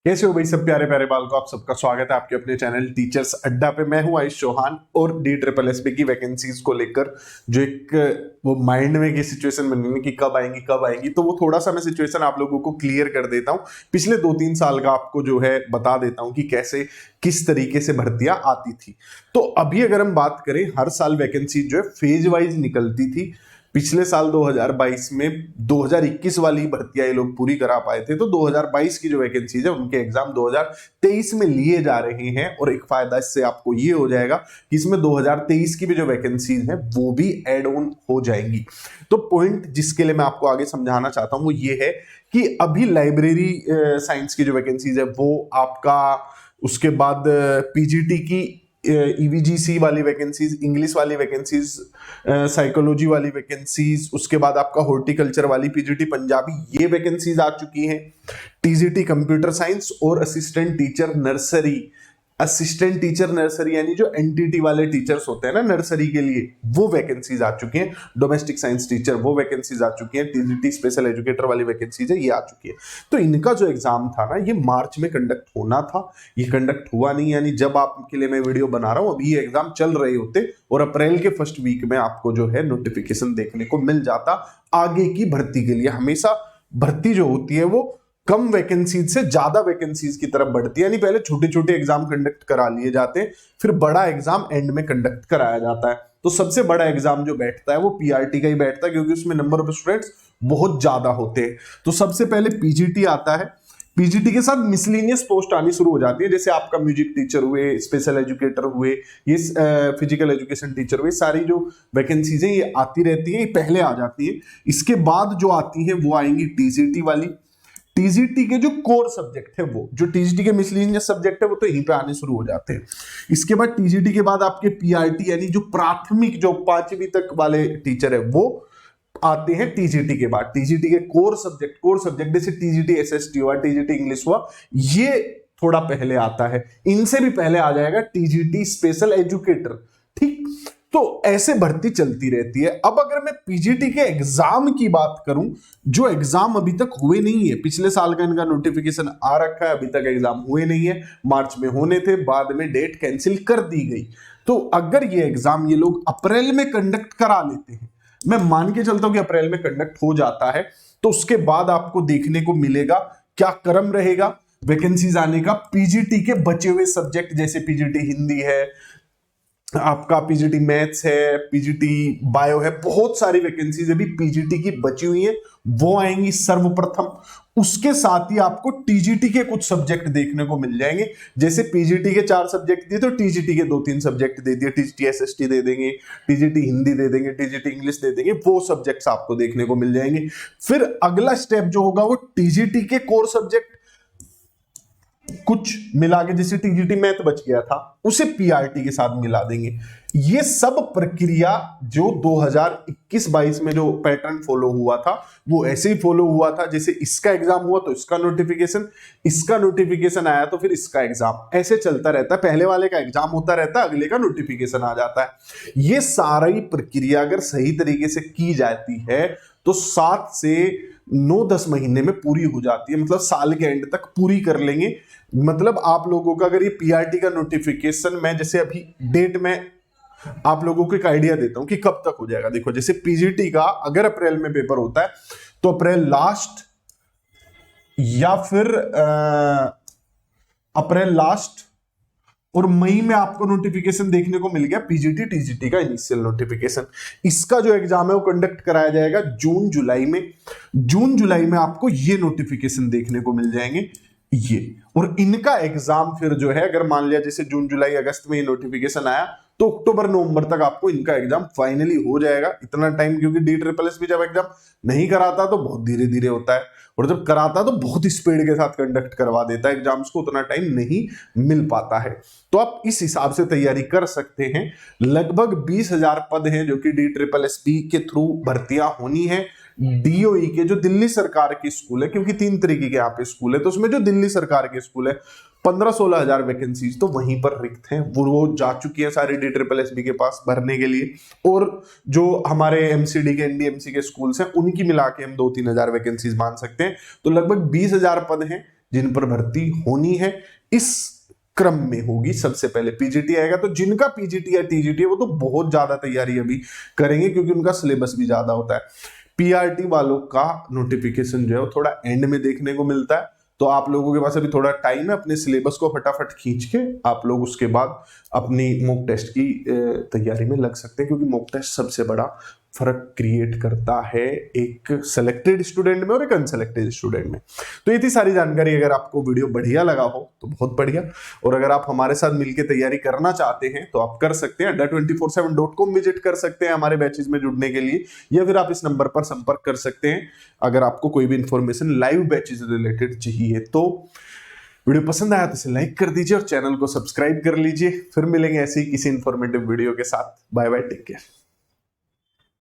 कैसे हो भाई सब प्यारे प्यारे बालकों, आप सबका स्वागत है आपके अपने चैनल टीचर्स अड्डा पे। मैं हूं आयुष चौहान और DSSB की वैकेंसीज को लेकर जो एक वो माइंड में की सिचुएशन बनी है कि कब आएंगी, तो वो थोड़ा सा मैं सिचुएशन आप लोगों को क्लियर कर देता हूं। पिछले 2-3 साल का आपको जो है बता देता हूं कि कैसे किस तरीके से भर्तियां आती थी। तो अभी अगर हम बात करें, हर साल वैकेंसी जो है फेज वाइज निकलती थी। पिछले साल 2022 में 2021 वाली भर्तियां ये लोग पूरी करा पाए थे, तो 2022 की जो वैकेंसीज है उनके एग्जाम 2023 में लिए जा रहे हैं। और एक फायदा इससे आपको ये हो जाएगा कि इसमें 2023 की भी जो वैकेंसीज है वो भी एड ऑन हो जाएंगी। तो पॉइंट जिसके लिए मैं आपको आगे समझाना चाहता हूं वो ये है कि अभी लाइब्रेरी साइंस की जो वैकेंसीज है वो आपका, उसके बाद पीजीटी की ईवीजीसी वाली वैकेंसीज, इंग्लिश वाली वैकेंसीज, साइकोलॉजी वाली वैकेंसीज, उसके बाद आपका हॉर्टिकल्चर वाली पीजीटी पंजाबी, ये वैकेंसीज आ चुकी हैं। टीजीटी कंप्यूटर साइंस और असिस्टेंट टीचर नर्सरी यानी जो एनटीटी वाले टीचर्स होते हैं ना नर्सरी के लिए, वो वैकेंसीज आ चुकी हैं। डोमेस्टिक साइंस टीचर वो वैकेंसीज आ चुकी हैं। टीजीटी स्पेशल एजुकेटर वाली वैकेंसीज है, ये आ चुकी है। तो इनका जो एग्जाम था ना, ये मार्च में कंडक्ट होना था, ये कंडक्ट हुआ नहीं। यानी जब आपके लिए मैं वीडियो बना रहा हूं अभी ये एग्जाम चल रहे होते और अप्रैल के फर्स्ट वीक में आपको जो है नोटिफिकेशन देखने को मिल जाता आगे की भर्ती के लिए। हमेशा भर्ती जो होती है वो कम वैकेंसीज से ज्यादा वैकेंसीज की तरफ बढ़ती है। यानी पहले छोटे छोटे एग्जाम कंडक्ट करा लिए जाते हैं, फिर बड़ा एग्जाम एंड में कंडक्ट कराया जाता है। तो सबसे बड़ा एग्जाम जो बैठता है वो पीआरटी का ही बैठता है, क्योंकि उसमें नंबर ऑफ स्टूडेंट्स बहुत ज्यादा होते हैं। तो सबसे पहले पीजीटी आता है। पीजीटी के साथ मिसलिनियस पोस्ट आनी शुरू हो जाती है, जैसे आपका म्यूजिक टीचर हुए, स्पेशल एजुकेटर हुए, ये फिजिकल एजुकेशन टीचर हुए, सारी जो वैकेंसीज हैं ये आती रहती है, ये पहले आ जाती है। इसके बाद जो आती है वो आएंगी टीजीटी वाली। टीजीटी के जो कोर सब्जेक्ट है, वो जो टीजीटी के मिसलिनियस सब्जेक्ट है वो तो यहीं पे आने शुरू हो जाते हैं। इसके बाद टीजीटी के बाद आपके पीआरटी यानी जो प्राथमिक जो 5वीं तक वाले टीचर है वो आते हैं टीजीटी के बाद। टीजीटी के कोर सब्जेक्ट जैसे टीजीटी एसएसटी हुआ, टीजीटी इंग्लिश हुआ, ये थोड़ा पहले आता है। इनसे भी पहले आ जाएगा टीजीटी स्पेशल एजुकेटर। ठीक, तो ऐसे भर्ती चलती रहती है। अब अगर मैं पीजीटी के एग्जाम की बात करूं, जो एग्जाम अभी तक हुए नहीं है, पिछले साल का इनका नोटिफिकेशन आ रखा है, अभी तक एग्जाम हुए नहीं है। मार्च में होने थे, बाद में डेट कैंसिल कर दी गई। तो अगर ये एग्जाम ये लोग अप्रैल में कंडक्ट करा लेते हैं, मैं मान के चलता हूं कि अप्रैल में कंडक्ट हो जाता है, तो उसके बाद आपको देखने को मिलेगा क्या क्रम रहेगा वैकेंसीज आने का। पीजीटी के बचे हुए सब्जेक्ट जैसे पीजीटी हिंदी है, आपका पीजीटी मैथ्स है, पीजीटी बायो है, बहुत सारी वैकेंसीज अभी पीजीटी की बची हुई हैं, वो आएंगी सर्वप्रथम। उसके साथ ही आपको टीजीटी के कुछ सब्जेक्ट देखने को मिल जाएंगे। जैसे पीजीटी के 4 सब्जेक्ट दिए तो टीजीटी के 2-3 सब्जेक्ट दे दिए, टीजीटी एसएसटी दे देंगे, टीजीटी हिंदी दे देंगे, टीजीटी इंग्लिश दे देंगे, वो सब्जेक्ट्स आपको देखने को मिल जाएंगे। फिर अगला स्टेप जो होगा वो टीजीटी के कोर सब्जेक्ट कुछ मिला के, जैसे टीजीटी मैथ बच गया था उसे पीआरटी के साथ मिला देंगे। ये सब प्रक्रिया जो 2021-22 में जो पैटर्न फॉलो हुआ था वो ऐसे ही फॉलो हुआ था। जैसे इसका एग्जाम हुआ तो इसका नोटिफिकेशन आया तो फिर इसका एग्जाम, ऐसे चलता रहता है। पहले वाले का एग्जाम होता रहता है, अगले का नोटिफिकेशन आ जाता है। ये सारी प्रक्रिया अगर सही तरीके से की जाती है तो 7 से 9-10 महीने में पूरी हो जाती है। मतलब साल के एंड तक पूरी कर लेंगे। मतलब आप लोगों का अगर ये पीआरटी का नोटिफिकेशन, मैं जैसे अभी डेट में आप लोगों को एक आइडिया देता हूं कि कब तक हो जाएगा। देखो, जैसे पीजीटी का अगर अप्रैल में पेपर होता है तो अप्रैल लास्ट या फिर अप्रैल लास्ट और मई में आपको नोटिफिकेशन देखने को मिल गया पीजीटी टीजीटी का इनिशियल नोटिफिकेशन। इसका जो एग्जाम है वो कंडक्ट कराया जाएगा जून जुलाई में आपको ये नोटिफिकेशन देखने को मिल जाएंगे ये। और इनका एग्जाम फिर जो है, अगर मान लिया जैसे जून जुलाई अगस्त में ये नोटिफिकेशन आया तो अक्टूबर नवंबर तक आपको इनका एग्जाम फाइनली हो जाएगा। इतना टाइम, क्योंकि DSSB जब एग्जाम नहीं कराता तो बहुत धीरे धीरे होता है, और जब कराता तो बहुत स्पीड के साथ कंडक्ट करवा देता है एग्जाम्स को, उतना टाइम नहीं मिल पाता है। तो आप इस हिसाब से तैयारी कर सकते हैं। लगभग 20,000 पद हैं जो कि DSSB के थ्रू भर्तियां होनी है। डीओई के जो दिल्ली सरकार के स्कूल है, क्योंकि 3 तरीके के यहाँ पे स्कूल है, तो उसमें जो दिल्ली सरकार के स्कूल है 15-16 हजार वैकेंसीज तो वहीं पर रिक्त हैं, वो जा चुकी है सारी DSSB के पास भरने के लिए। और जो हमारे एमसीडी के एनडीएमसी के स्कूल्स हैं उनकी मिला के हम 2-3 हजार वैकेंसीज मान सकते हैं। तो लगभग 20,000 पद हैं जिन पर भर्ती होनी है इस क्रम में होगी। सबसे पहले पीजीटी आएगा, तो जिनका पीजीटी या टीजीटी है वो तो बहुत ज्यादा तैयारी अभी करेंगे क्योंकि उनका सिलेबस भी ज्यादा होता है। पीआरटी वालों का नोटिफिकेशन जो है वो थोड़ा एंड में देखने को मिलता है, तो आप लोगों के पास अभी थोड़ा टाइम है, अपने सिलेबस को फटाफट खींच के आप लोग उसके बाद अपनी मॉक टेस्ट की तैयारी में लग सकते हैं, क्योंकि मॉक टेस्ट सबसे बड़ा फर्क क्रिएट करता है एक सेलेक्टेड स्टूडेंट में और एक अनसेलेक्टेड स्टूडेंट में। तो ये थी सारी जानकारी। अगर आपको वीडियो बढ़िया लगा हो तो बहुत बढ़िया, और अगर आप हमारे साथ मिलकर तैयारी करना चाहते हैं तो आप कर सकते हैं। adda247.com विजिट कर सकते हैं हमारे बैचेज में जुड़ने के लिए, या फिर आप इस नंबर पर संपर्क कर सकते हैं अगर आपको कोई भी इंफॉर्मेशन लाइव बैचेज रिलेटेड चाहिए। तो वीडियो पसंद आया तो इसे लाइक कर दीजिए और चैनल को सब्सक्राइब कर लीजिए। फिर मिलेंगे ऐसे ही किसी इंफॉर्मेटिव वीडियो के साथ। Bye bye, take care.